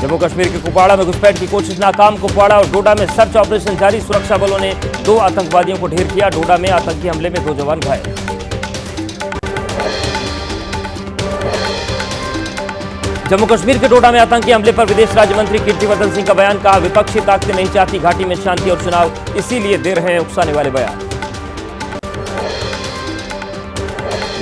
जम्मू कश्मीर के कुपवाड़ा में घुसपैठ की कोशिश नाकाम। कुपवाड़ा और डोडा में सर्च ऑपरेशन जारी। सुरक्षा बलों ने 2 आतंकवादियों को ढेर किया। डोडा में आतंकी हमले में 2 जवान घायल। जम्मू कश्मीर के डोडा में आतंकी हमले पर विदेश राज्य मंत्री कीर्तिवर्धन सिंह का बयान। कहा, विपक्षी ताकतें नहीं चाहती घाटी में शांति और चुनाव, इसीलिए दे रहे हैं उकसाने वाले बयान।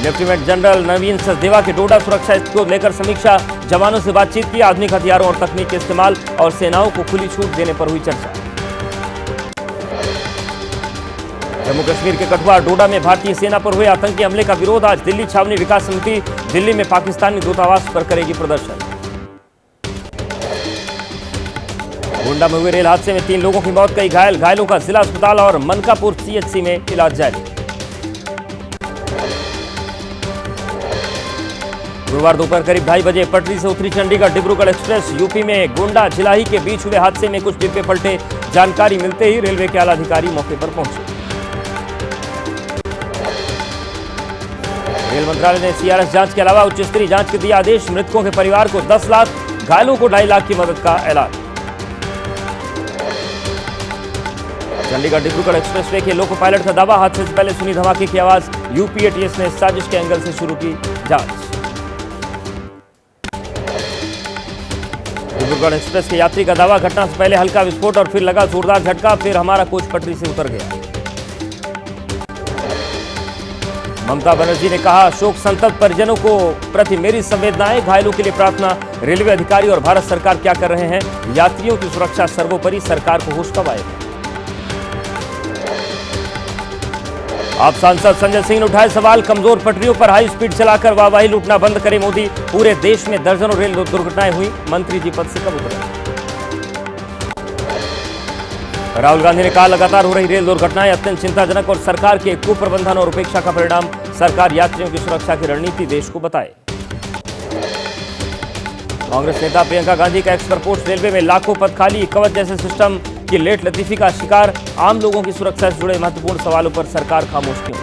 लेफ्टिनेंट जनरल नवीन सचदेवा की डोडा सुरक्षा स्थिति को लेकर समीक्षा। जवानों से बातचीत की। आधुनिक हथियारों और तकनीक के इस्तेमाल और सेनाओं को खुली छूट देने पर हुई चर्चा। जम्मू कश्मीर के कठुआ डोडा में भारतीय सेना पर हुए आतंकी हमले का विरोध। आज दिल्ली छावनी विकास समिति दिल्ली में पाकिस्तानी दूतावास पर करेगी प्रदर्शन। गोंडा में हुए रेल हादसे में 3 लोगों की मौत, कई घायल। घायलों का जिला अस्पताल और मनकापुर सीएचसी में इलाज जारी। गुरुवार दोपहर करीब 2:30 बजे पटरी से उतरी चंडीगढ़ डिब्रूगढ़ एक्सप्रेस। यूपी में गोंडा झिलाही के बीच हुए हादसे में कुछ डिब्बे पलटे। जानकारी मिलते ही रेलवे के आला अधिकारी मौके पर पहुंचे। रेल मंत्रालय ने सीआरएस जांच के अलावा उच्च स्तरीय जांच के दिया आदेश। मृतकों के परिवार को 10 लाख, घायलों को 2.5 लाख की मदद का ऐलान। चंडीगढ़ डिब्रूगढ़ एक्सप्रेसवे के लोको पायलट का दावा, हादसे से पहले सुनी धमाके की आवाज। यूपीएटीएस ने साजिश के एंगल से शुरू की जांच। डिब्रूगढ़ एक्सप्रेस के यात्री का दावा, घटना से पहले हल्का विस्फोट और फिर लगा जोरदार झटका, फिर हमारा कोच पटरी से उतर गया। ममता बनर्जी ने कहा, शोक संतप्त परिजनों को प्रति मेरी संवेदनाएं, घायलों के लिए प्रार्थना। रेलवे अधिकारी और भारत सरकार क्या कर रहे हैं? यात्रियों की सुरक्षा सर्वोपरि, सरकार को होश कब आएगा? आप सांसद संजय सिंह ने उठाए सवाल, कमजोर पटरियों पर हाई स्पीड चलाकर वाहवाही लूटना बंद करे मोदी। पूरे देश में दर्जनों रेल दुर्घटनाएं हुई, मंत्री जी पद से कब उतरे? राहुल गांधी ने कहा, लगातार हो रही रेल दुर्घटनाएं अत्यंत चिंताजनक और सरकार के कुप्रबंधन और उपेक्षा का परिणाम। सरकार यात्रियों की सुरक्षा की रणनीति देश को बताए। कांग्रेस नेता प्रियंका गांधी का एक्स पर पोस्ट, रेलवे में लाखों पद खाली, कवच जैसे सिस्टम की लेट लतीफी का शिकार। आम लोगों की सुरक्षा से जुड़े महत्वपूर्ण सवालों पर सरकार खामोश क्यों?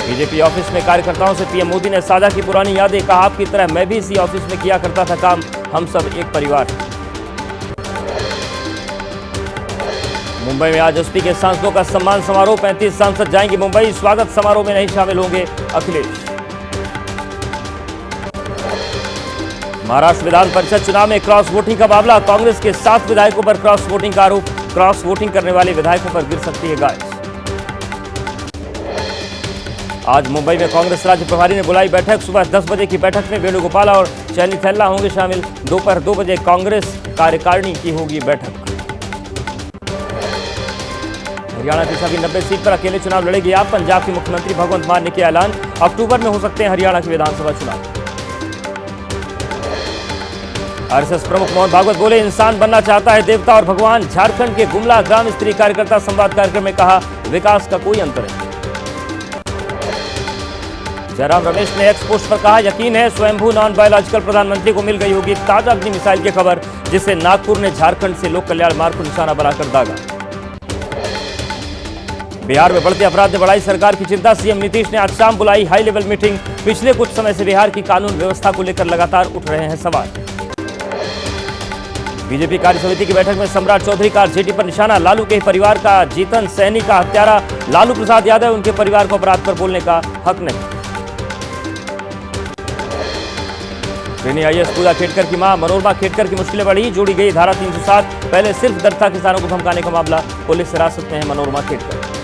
बीजेपी ऑफिस में कार्यकर्ताओं से पीएम मोदी ने साझा की पुरानी यादें। कहा, आपकी तरह मैं भी इसी ऑफिस में किया करता था काम, हम सब एक परिवार हैं। मुंबई में आज एसपी के सांसदों का सम्मान समारोह। 35 सांसद जाएंगे मुंबई। स्वागत समारोह में नहीं शामिल होंगे अखिलेश। महाराष्ट्र विधान परिषद चुनाव में क्रॉस वोटिंग का मामला। कांग्रेस के 7 विधायकों पर क्रॉस वोटिंग का आरोप। क्रॉस वोटिंग करने वाले विधायकों पर गिर सकती है गाज। आज मुंबई में कांग्रेस राज्य प्रभारी ने बुलाई बैठक। सुबह 10 बजे की बैठक में वेणुगोपाल और चैनी थेल्ला होंगे शामिल। दोपहर 2 बजे कांग्रेस कार्यकारिणी की होगी बैठक। हरियाणा की सभी 90 सीट पर अकेले चुनाव लड़ेगी आप। पंजाब के मुख्यमंत्री भगवंत मान ने किया ऐलान, अक्टूबर में हो सकते हैं हरियाणा के विधानसभा चुनाव। आरएसएस प्रमुख मोहन भागवत बोले, इंसान बनना चाहता है देवता और भगवान। झारखंड के गुमला ग्राम स्तरीय कार्यकर्ता संवाद कार्यक्रम में कहा, विकास का कोई अंतर नहीं। जयराम रमेश ने एक्स पोस्ट पर कहा, यकीन है स्वयंभू नॉन बायोलॉजिकल प्रधानमंत्री को मिल गई होगी ताजा अग्नि मिसाइल की खबर, जिसे नागपुर ने झारखंड से लोक कल्याण मार्ग को निशाना बनाकर दागा। बिहार में बढ़ते अपराध ने बढ़ाई सरकार की चिंता। सीएम नीतीश ने आज शाम बुलाई हाई लेवल मीटिंग। पिछले कुछ समय से बिहार की कानून व्यवस्था को लेकर लगातार उठ रहे हैं सवाल। बीजेपी कार्य समिति की बैठक में सम्राट चौधरी का जेटी पर निशाना। लालू के परिवार का जीतन सैनी का हत्यारा लालू प्रसाद यादव, उनके परिवार को अपराध पर बोलने का हक नहीं। ट्रेनी आईएएस पूजा खेडकर की मां मनोरमा खेडकर की मुश्किलें बढ़ी। जोड़ी गई धारा 307। पहले सिर्फ डर था किसानों को धमकाने का मामला। पुलिस हिरासत में है मनोरमा खेडकर।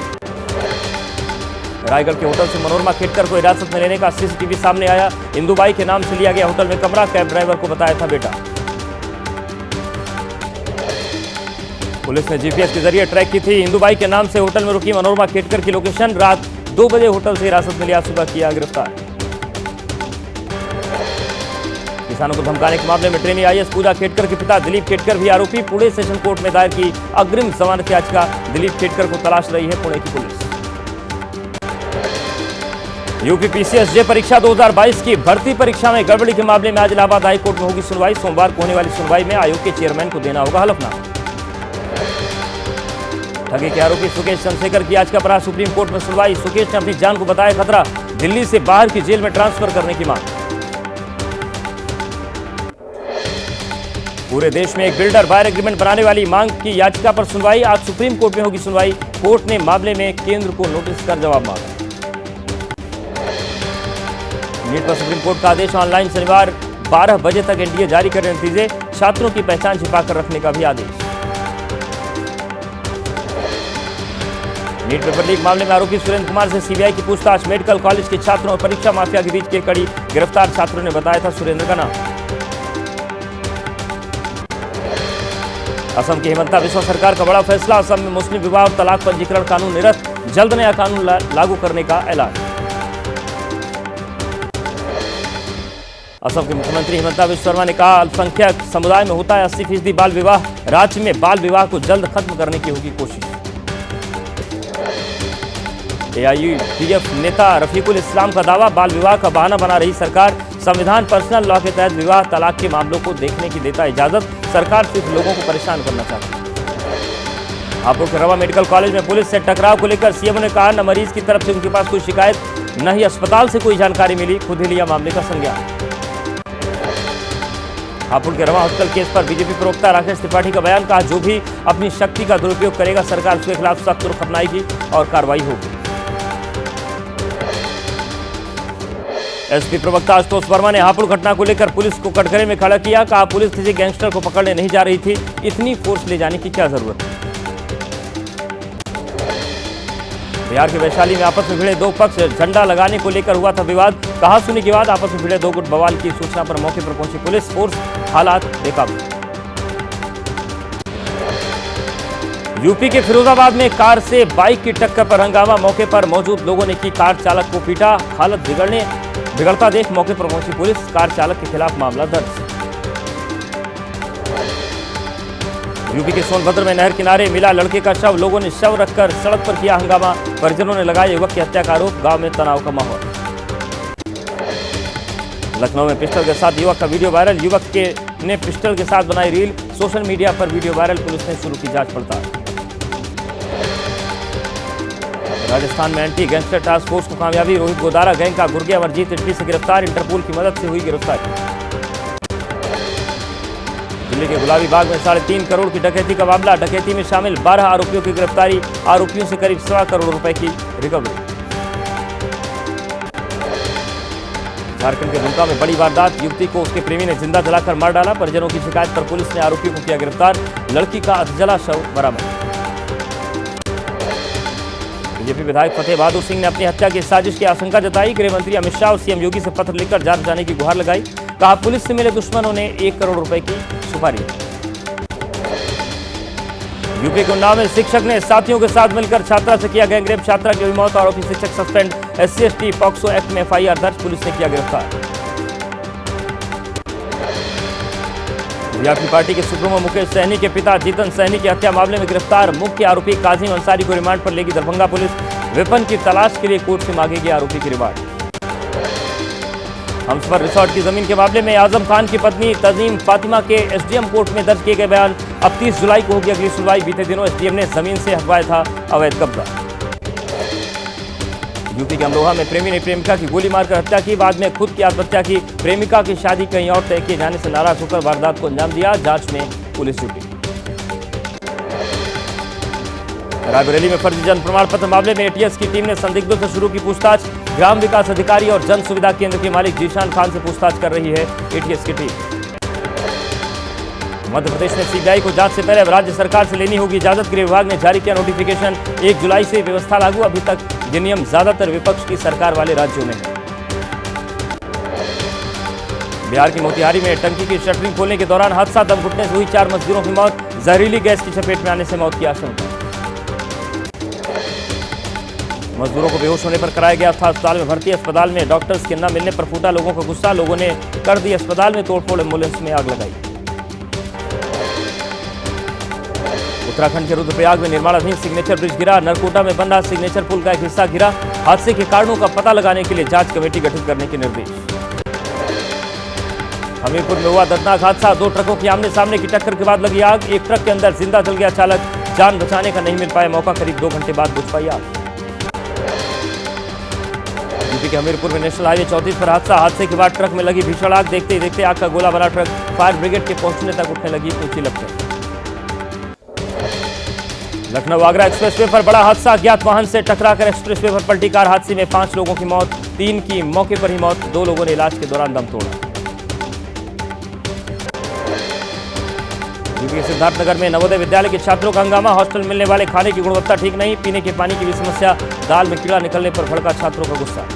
रायगढ़ के होटल से मनोरमा खेडकर को हिरासत में लेने का सीसीटीवी सामने आया। इंदुबाई के नाम से लिया गया होटल में कमरा, कैब ड्राइवर को बताया था बेटा। पुलिस ने जीपीएस के जरिए ट्रैक की थी। इंदुबाई के नाम से होटल में रुकी मनोरमा खेडकर की लोकेशन। रात 2 बजे होटल से हिरासत में लिया, सुबह किया गिरफ्तार। किसानों को धमकाने के मामले में ट्रेनी आईएएस पूजा खेडकर के पिता दिलीप खेडकर भी आरोपी। पुणे सेशन कोर्ट में दायर की अग्रिम जमानत याचिका। दिलीप खेडकर को तलाश रही है पुणे की पुलिस। यूपी पीसीएसजे परीक्षा 2022 की भर्ती परीक्षा में गड़बड़ी के मामले में आज इलाहाबाद हाईकोर्ट में होगी सुनवाई। सोमवार को होने वाली सुनवाई में आयोग के चेयरमैन को देना होगा हलफनामा। ठगी के आरोपी सुकेश चंद्रशेखर की आज का अपराध सुप्रीम कोर्ट में सुनवाई। सुकेश ने अपनी जान को बताया खतरा। दिल्ली से बाहर की जेल में ट्रांसफर करने की मांग। पूरे देश में एक बिल्डर बायर एग्रीमेंट बनाने वाली मांग की याचिका पर सुनवाई। आज सुप्रीम कोर्ट में होगी सुनवाई। कोर्ट ने मामले में केंद्र को नोटिस कर जवाब मांगा। नीट पर सुप्रीम कोर्ट का आदेश। ऑनलाइन शनिवार 12 बजे तक एनडीए जारी करे नतीजे। छात्रों की पहचान छिपाकर रखने का भी आदेश। नीट पेपर लीक मामले में आरोपी सुरेंद्र कुमार से सीबीआई की पूछताछ। मेडिकल कॉलेज के छात्रों और परीक्षा माफिया के बीच की कड़ी। गिरफ्तार छात्रों ने बताया था सुरेंद्र का नाम। असम की हिमंता बिस्वा सरकार का बड़ा फैसला। असम में मुस्लिम विवाह और तलाक पंजीकरण कानून निरस्त। जल्द नया कानून लागू करने का ऐलान। असम के मुख्यमंत्री हिमंता बिस्वा शर्मा ने कहा, अल्पसंख्यक समुदाय में होता है 80% बाल विवाह। राज्य में बाल विवाह को जल्द खत्म करने की होगी कोशिश। एआईयूडीएफ नेता रफीकुल इस्लाम का दावा, बाल विवाह का बहाना बना रही सरकार। संविधान पर्सनल लॉ के तहत विवाह तलाक के मामलों को देखने की देता इजाजत। सरकार सिर्फ लोगों को परेशान करना चाहती है। हापुड़ के रवा मेडिकल कॉलेज में पुलिस से टकराव को लेकर सीएम ने कहा, न मरीज की तरफ से उनके पास कोई शिकायत, न ही अस्पताल से कोई जानकारी मिली। खुद ही लिया मामले का संज्ञान। हापुड़ के रवा हॉस्पिटल केस पर बीजेपी प्रवक्ता राकेश त्रिपाठी का बयान। कहा, जो भी अपनी शक्ति का दुरुपयोग करेगा सरकार उसके खिलाफ सख्त रुख अपनाएगी और कार्रवाई होगी। एसपी प्रवक्ता आशुतोष वर्मा ने हापुड़ घटना को लेकर पुलिस को कटघरे में खड़ा किया। कहा, पुलिस किसी गैंगस्टर को पकड़ने नहीं जा रही थी, इतनी फोर्स ले जाने की क्या जरूरत है। बिहार के वैशाली में आपस में भिड़े दो पक्ष। झंडा लगाने को लेकर हुआ था विवाद। कहा सुनी के बाद आपस में भिड़े दो गुट। बवाल की सूचना पर मौके पर पहुंची पुलिस फोर्स। हालात बेकाबू। यूपी के फिरोजाबाद में कार से बाइक की टक्कर पर हंगामा। मौके पर मौजूद लोगों ने की कार चालक को पीटा। हालत बिगड़ता देख मौके पर पहुंची पुलिस। कार चालक के खिलाफ मामला दर्ज। यूपी के सोनभद्र में नहर किनारे मिला लड़के का शव। लोगों ने शव रखकर सड़क पर किया हंगामा। परिजनों ने लगाया युवक की हत्या का आरोप। गांव में तनाव का माहौल। लखनऊ में पिस्टल के साथ युवक का वीडियो वायरल। युवक ने पिस्टल के साथ बनाई रील। सोशल मीडिया पर वीडियो वायरल। पुलिस ने शुरू की जांच पड़ताल। राजस्थान में एंटी गैंगस्टर टास्क फोर्स को कामयाबी। रोहित गोदारा गैंग का गुर्गे अमरजीत इटली से गिरफ्तार। इंटरपोल की मदद से हुई गिरफ्तारी। दिल्ली के गुलाबी बाग में 3.5 करोड़ की डकैती का मामला। डकैती में शामिल 12 आरोपियों की गिरफ्तारी। आरोपियों से करीब 1.25 करोड़ रुपए की रिकवरी। झारखंड के दुमका में बड़ी वारदात। युवती को उसके प्रेमी ने जिंदा जलाकर मार डाला। परिजनों की शिकायत पर पुलिस ने आरोपियों को किया गिरफ्तार। लड़की का अधजला शव बरामद। बीजेपी विधायक फतेह बहादुर सिंह ने अपनी हत्या की साजिश की आशंका जताई। गृह मंत्री अमित शाह और सीएम योगी से पत्र लिखकर जांच जाने की गुहार लगाई। कहा, पुलिस से मिले दुश्मनों ने 1 करोड़ रुपए की सुपारी। यूपी के उन्नाव में शिक्षक ने साथियों के साथ मिलकर छात्रा से किया गैंगरेप। छात्रा की हुई मौत। आरोपी शिक्षक सस्पेंड। SC/ST पॉक्सो एक्ट में FIR दर्ज। पुलिस ने किया गिरफ्तार। वीआईपी पार्टी के सुप्रीमो मुकेश सहनी के पिता जीतन सहनी की हत्या मामले में गिरफ्तार। मुख्य आरोपी काजिम अंसारी को रिमांड पर लेगी दरभंगा पुलिस। वेपन की तलाश के लिए कोर्ट से मांगेगी आरोपी की रिमांड। हमसफर रिसोर्ट की जमीन के मामले में आजम खान की पत्नी तजीम फातिमा के SDM कोर्ट में दर्ज किए गए बयान। अब 30 जुलाई को होगी अगली सुनवाई। बीते दिनों SDM ने जमीन से हटवाया था अवैध कब्जा। यूपी के अमरोहा में प्रेमी ने प्रेमिका की गोली मारकर हत्या की। बाद में खुद की आत्महत्या की। प्रेमिका की शादी कहीं और तय किए जाने से नाराज होकर वारदात को अंजाम दिया। जांच में पुलिस जुटी। रायबरेली में फर्जी जन्म प्रमाण पत्र मामले में ATS की टीम ने संदिग्धों से शुरू की पूछताछ। ग्राम विकास अधिकारी और जन सुविधा केंद्र के मालिक जीशान खान से पूछताछ कर रही है ATS की टीम। मध्य प्रदेश में CBI को जांच से पहले अब राज्य सरकार से लेनी होगी इजाजत। गृह विभाग ने जारी किया नोटिफिकेशन। 1 जुलाई से व्यवस्था लागू। अभी तक ये नियम ज्यादातर विपक्ष की सरकार वाले राज्यों में है। बिहार के मोतिहारी में टंकी की शटरिंग खोलने के दौरान हादसा। दम घुटने से हुई 4 मजदूरों की मौत। जहरीली गैस की चपेट में आने से मौत की आशंका। मजदूरों को बेहोश होने पर कराया गया था अस्पताल में भर्ती। अस्पताल में डॉक्टर्स के न मिलने पर फूटा लोगों का गुस्सा। लोगों ने कर दी अस्पताल में तोड़फोड़। एम्बुलेंस में आग लगाई। उत्तराखंड के रुद्रप्रयाग में निर्माणाधीन सिग्नेचर ब्रिज गिरा। नरकोटा में बन रहा सिग्नेचर पुल का एक हिस्सा गिरा। हादसे के कारणों का पता लगाने के लिए जांच कमेटी गठित करने के निर्देश। हमीरपुर में हुआ दर्दनाक हादसा। 2 ट्रकों की आमने सामने की टक्कर के बाद लगी आग। एक ट्रक के अंदर जिंदा जल गया चालक। जान बचाने का नहीं मिल पाया मौका। करीब 2 घंटे बाद बुझ पाई आग। यूपी के हमीरपुर में नेशनल हाईवे 34 पर हादसे के बाद ट्रक में लगी भीषण आग। देखते ही देखते आग का गोला बना ट्रक। फायर ब्रिगेड के पहुंचने तक उठने लगी ऊंची लपटें। लखनऊ आगरा एक्सप्रेसवे पर बड़ा हादसा। अज्ञात वाहन से टकराकर एक्सप्रेसवे पर पलटी कार। हादसे में 5 लोगों की मौत, 3 की मौके पर ही मौत, 2 लोगों ने इलाज के दौरान दम तोड़ा। यूपी के सिद्धार्थनगर में नवोदय विद्यालय के छात्रों का हंगामा। हॉस्टल मिलने वाले खाने की गुणवत्ता ठीक नहीं, पीने के पानी की भी समस्या। दाल में कीड़ा निकलने पर भड़का छात्रों का गुस्सा।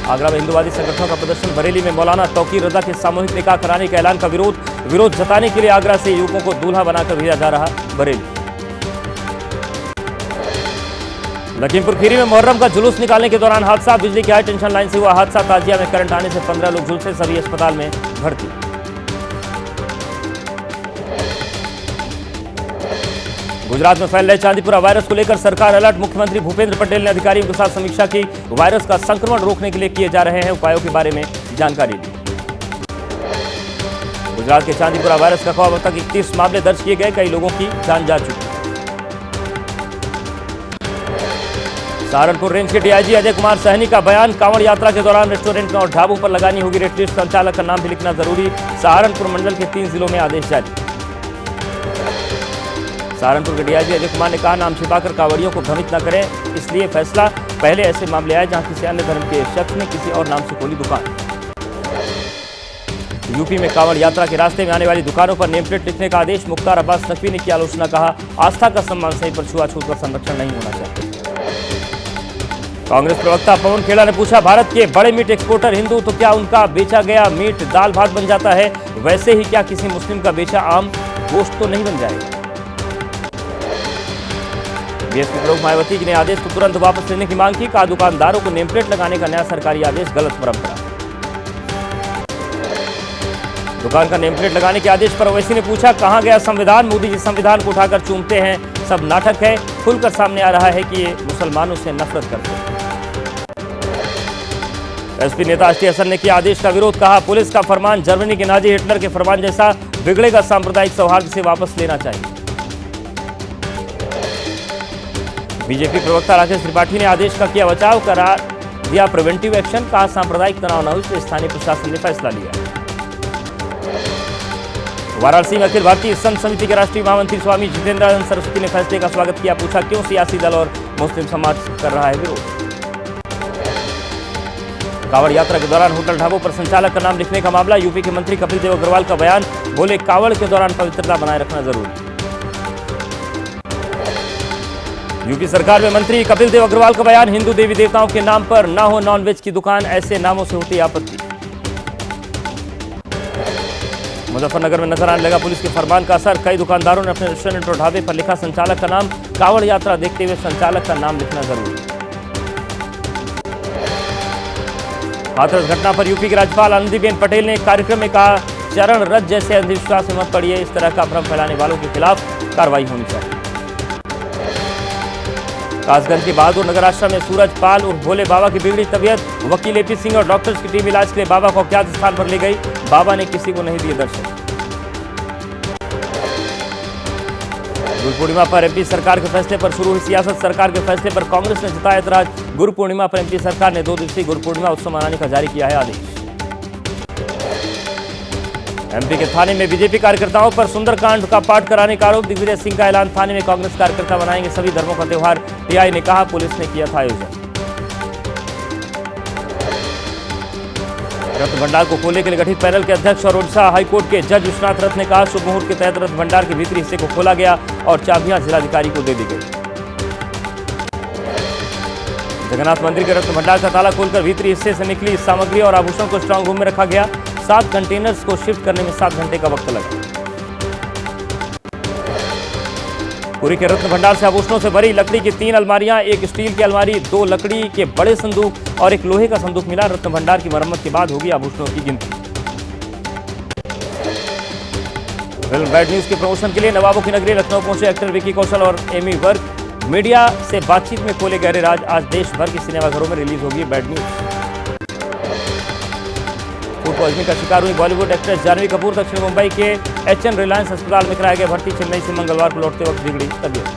आगरा में हिंदुवादी संगठनों का प्रदर्शन। बरेली में मौलाना तौकीर रजा के सामूहिक निकाह कराने का ऐलान का विरोध जताने के लिए आगरा से युवकों को दूल्हा बनाकर भेजा जा रहा बरेली। लखीमपुर खीरी में मुहर्रम का जुलूस निकालने के दौरान हादसा। बिजली की हाई टेंशन लाइन से हुआ हादसा। ताजिया में करंट आने से 15 लोग झुलसे, सभी अस्पताल में भर्ती। गुजरात में फैल रहे चांदीपुरा वायरस को लेकर सरकार अलर्ट। मुख्यमंत्री भूपेंद्र पटेल ने अधिकारियों के साथ समीक्षा की। वायरस का संक्रमण रोकने के लिए किए जा रहे हैं उपायों के बारे में जानकारी दी। गुजरात के चांदीपुरा वायरस का खौफ। अब तक 31 मामले दर्ज किए गए, कई लोगों की जान जा चुकी। सहारनपुर रेंज के डीआईजी अजय कुमार सहनी का बयान। कांवड़ यात्रा के दौरान रेस्टोरेंट और ढाबों पर लगानी होगी रेट लिस्ट। संचालक का नाम भी लिखना जरूरी। सहारनपुर मंडल के 3 जिलों में आदेश जारी। सहारनपुर के डीआईजी अजय कुमार ने कहा, नाम छिपाकर कांवड़ियों को भ्रमित न करें, इसलिए फैसला। पहले ऐसे मामले आए जहां किसी अन्य धर्म के शख्स ने किसी और नाम से खोली दुकान। यूपी में कांवड़ यात्रा के रास्ते में आने वाली दुकानों पर नेम प्लेट लिखने का आदेश। मुख्तार अब्बास नकवी ने की आलोचना। कहा, आस्था का सम्मान सही पर छुआछूत का संरक्षण नहीं होना चाहिए। कांग्रेस प्रवक्ता पवन खेड़ा ने पूछा, भारत के बड़े मीट एक्सपोर्टर हिंदू, तो क्या उनका बेचा गया मीट दाल भात बन जाता है? वैसे ही क्या किसी मुस्लिम का बेचा आम गोश्त तो नहीं बन जाएगा? बीएसपी प्रमुख मायावती ने आदेश को तुरंत वापस लेने की मांग की। कहा, दुकानदारों को नेम प्लेट लगाने का नया सरकारी आदेश गलत परंपरा। दुकान का नेम प्लेट लगाने के आदेश पर ओवैसी ने पूछा, कहां गया संविधान? मोदी जी संविधान को उठाकर चूमते हैं, सब नाटक है। खुलकर सामने आ रहा है कि ये मुसलमानों से नफरत करते हैं। एसपी नेता अष्टी हसन ने किया आदेश का विरोध। कहा, पुलिस का फरमान जर्मनी के नाजी हिटलर के फरमान जैसा बिगड़ेगा, सांप्रदायिक सौहार्द से वापस लेना चाहिए। बीजेपी प्रवक्ता राकेश त्रिपाठी ने आदेश का किया बचाव, करार दिया प्रिवेंटिव एक्शन। कहा, सांप्रदायिक तनाव न हो इसलिए स्थानीय प्रशासन ने फैसला लिया। वाराणसी में अखिल भारतीय संत समिति के राष्ट्रीय महामंत्री स्वामी जितेंद्रानंद सरस्वती ने फैसले का स्वागत किया। पूछा, क्यों सियासी दल और मुस्लिम समाज कर रहा है विरोध? कांवड़ यात्रा के दौरान होटल ढाबों पर संचालक का नाम लिखने का मामला। यूपी के मंत्री कपिल देव अग्रवाल का बयान। बोले, कांवड़ के दौरान पवित्रता बनाए रखना जरूरी। यूपी सरकार में मंत्री कपिल देव अग्रवाल का बयान। हिंदू देवी देवताओं के नाम पर ना हो नॉनवेज की दुकान, ऐसे नामों से होती आपत्ति। मुजफ्फरनगर में नजर आने लगा पुलिस के फरमान का असर। कई दुकानदारों ने अपने रेस्टोरेंट और ढाबे पर लिखा संचालक का नाम। कांवड़ यात्रा देखते हुए संचालक का नाम लिखना जरूरी। हाथरस घटना पर यूपी की राज्यपाल आनंदीबेन पटेल ने एक कार्यक्रम में कहा, चरण रथ जैसे अंधविश्वास में मत पड़िए, इस तरह का भ्रम फैलाने वालों के खिलाफ कार्रवाई होनी चाहिए। कासगंज के बहादुर नगर आश्रम में सूरज पाल और भोले बाबा की बिगड़ी तबीयत। वकील एपी सिंह और डॉक्टर्स की टीम इलाज के लिए बाबा को अज्ञात स्थान पर ले गई। बाबा ने किसी को नहीं दिए दर्शन। गुरु पूर्णिमा पर एमपी सरकार के फैसले पर शुरू हुई सियासत। सरकार के फैसले पर कांग्रेस ने जताया ऐतराज। गुरु पूर्णिमा पर एमपी सरकार ने 2 दिवसीय गुरु पूर्णिमा उत्सव मनाने का जारी किया है आदेश। एमपी के थाने में बीजेपी कार्यकर्ताओं पर सुंदरकांड का पाठ कराने का आरोप। दिग्विजय सिंह का ऐलान। थाने में कांग्रेस कार्यकर्ता बनाएंगे सभी धर्मों का त्योहार। टीआई ने कहा, पुलिस ने किया था आयोजन। रत्न भंडार को खोलने के लिए गठित पैनल के अध्यक्ष और ओडिशा हाईकोर्ट के जज विश्वनाथ रथ ने कहा, शुभ मुहूर्त के तहत रत्न भंडार के भीतरी हिस्से को खोला गया और चाबियां जिलाधिकारी को दे दी गई। जगन्नाथ मंदिर के रत्न भंडार का ताला खोलकर भीतरी हिस्से से निकली सामग्री और आभूषण को स्ट्रांग रूम में रखा गया। 7 कंटेनर्स को शिफ्ट करने में 7 घंटे का वक्त लगा। पुरी के रत्न भंडार से आभूषणों से भरी लकड़ी की 3 अलमारियां, 1 स्टील की अलमारी, 2 लकड़ी के बड़े संदूक और 1 लोहे का संदूक मिला। रत्न भंडार की मरम्मत के बाद होगी आभूषणों की गिनती। फिल्म बैड न्यूज के प्रमोशन के लिए नवाबों की नगरी लखनऊ पहुंचे एक्टर विकी कौशल और एमी वर्क। मीडिया से बातचीत में खोले गहरे राज। आज देश भर के सिनेमाघरों में रिलीज होगी बैड न्यूज। फूड पॉइजनिंग का शिकार हुई बॉलीवुड एक्ट्रेस जानवी कपूर। दक्षिण मुंबई के एचएन रिलायंस अस्पताल में कराया गया भर्ती। चेन्नई से मंगलवार को लौटते वक्त बिगड़ी तबीयत।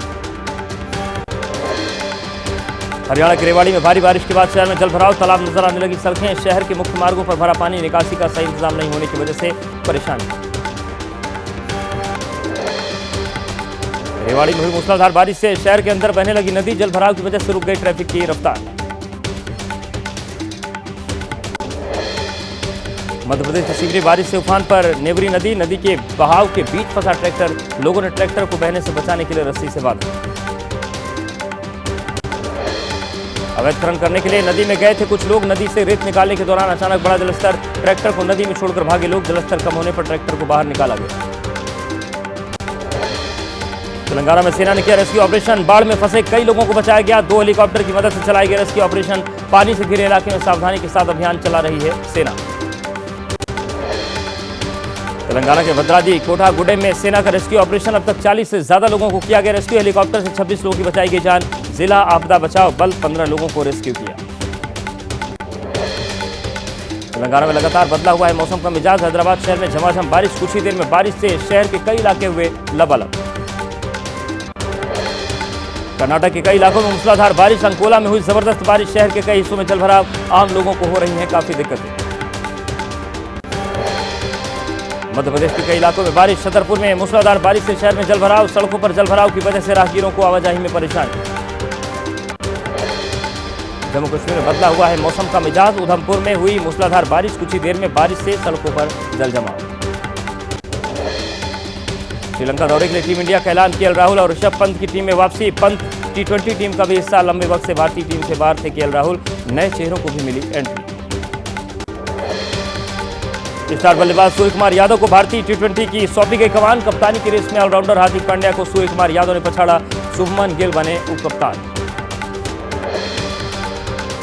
हरियाणा के रेवाड़ी में भारी बारिश के बाद शहर में जलभराव, तालाब नजर आने लगी सड़कें। शहर के मुख्य मार्गों पर भरा पानी, निकासी का सही इंतजाम नहीं होने की वजह से परेशानी। रेवाड़ी में हुई मूसलाधार बारिश से शहर के अंदर बहने लगी नदी, जलभराव की वजह से रुक गई ट्रैफिक की रफ्तार। मध्य प्रदेश में शिवरी बारिश से उफान पर नेवरी नदी के बहाव के बीच फंसा ट्रैक्टर, लोगों ने ट्रैक्टर को बहने से बचाने के लिए रस्सी से बांधा। अवैध खनन करने के लिए नदी में गए थे कुछ लोग, नदी से रेत निकालने के दौरान अचानक बढ़ा जलस्तर, ट्रैक्टर को नदी में छोड़कर भागे लोग, जलस्तर कम होने पर ट्रैक्टर को बाहर निकाला गया। तेलंगाना में सेना ने किया रेस्क्यू ऑपरेशन, बाढ़ में फंसे कई लोगों को बचाया गया, 2 हेलीकॉप्टर की मदद से चलाया गया रेस्क्यू ऑपरेशन। पानी से घिरे इलाके में सावधानी के साथ अभियान चला रही है सेना। तेलंगाना के भद्राद्री कोठागुडे में सेना का रेस्क्यू ऑपरेशन, अब तक 40 से ज्यादा लोगों को किया गया रेस्क्यू, हेलीकॉप्टर से 26 लोगों की बचाई गई जान, जिला आपदा बचाव बल 15 लोगों को रेस्क्यू किया। तेलंगाना में लगातार बदला हुआ है मौसम का मिजाज, हैदराबाद शहर में झमाझम बारिश, कुछ ही देर में बारिश से शहर के कई इलाके हुए लबालब। कर्नाटक के कई इलाकों में मूसलाधार बारिश, अंकोला में हुई जबरदस्त बारिश, शहर के कई हिस्सों में जलभराव, आम लोगों को हो रही हैं काफी दिक्कतें। मध्य प्रदेश के कई इलाकों में बारिश, छतरपुर में मूसलाधार बारिश से शहर में जलभराव, सड़कों पर जलभराव की वजह से राहगीरों को आवाजाही में परेशानी। जम्मू कश्मीर में बदला हुआ है मौसम का मिजाज, उधमपुर में हुई मूसलाधार बारिश, कुछ ही देर में बारिश से सड़कों पर जलजमाव। श्रीलंका दौरे के लिए टीम इंडिया का ऐलान, केएल राहुल और ऋषभ पंत की टीम में वापसी, पंत T20 टीम का भी हिस्सा, लंबे वक्त से भारतीय टीम से बाहर थे केएल राहुल, नए चेहरों को भी मिली एंट्री। स्टार बल्लेबाज सूर्य कुमार यादव को भारतीय T20 की सौंपी गई कमान, कप्तानी की रेस में ऑलराउंडर हार्दिक पांड्या को सूर्य कुमार यादव ने पछाड़ा, शुभमन गिल बने उप कप्तान।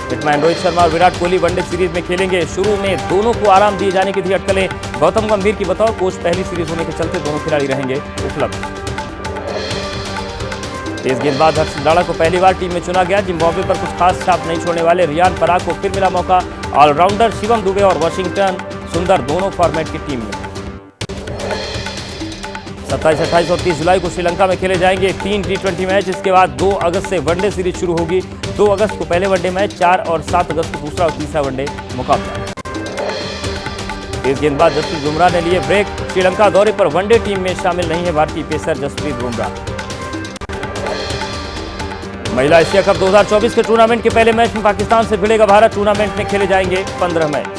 हिटमैन रोहित शर्मा और विराट कोहली वनडे सीरीज में खेलेंगे, शुरू में दोनों को आराम दिए जाने की थी अटकलें, गौतम गंभीर की बतौर कोच, पहली सीरीज होने के चलते दोनों खिलाड़ी रहेंगे उपलब्ध। तेज गेंदबाज हर्षित राणा को पहली बार टीम में चुना गया, जिम्बाब्वे पर कुछ खास छाप नहीं छोड़ने वाले रियान पराग को फिर मिला मौका, ऑलराउंडर शिवम दुबे और वाशिंगटन सुंदर दोनों फॉर्मेट की टीम में। 27, 28 और 30 जुलाई को श्रीलंका में खेले जाएंगे 3 T20 मैच, इसके बाद 2 अगस्त से वनडे सीरीज शुरू होगी, 2 अगस्त को पहले वनडे मैच, 4 और 7 अगस्त को दूसरा और तीसरा वनडे मुकाबला। तेज गेंदबाज जसप्रीत बुमराह ने लिए ब्रेक, श्रीलंका दौरे पर वनडे टीम में शामिल नहीं है भारतीय पेसर जसप्रीत बुमराह। महिला एशिया कप 2024 के टूर्नामेंट के पहले मैच में पाकिस्तान से भिड़ेगा भारत, टूर्नामेंट में खेले जाएंगे 15 मैच।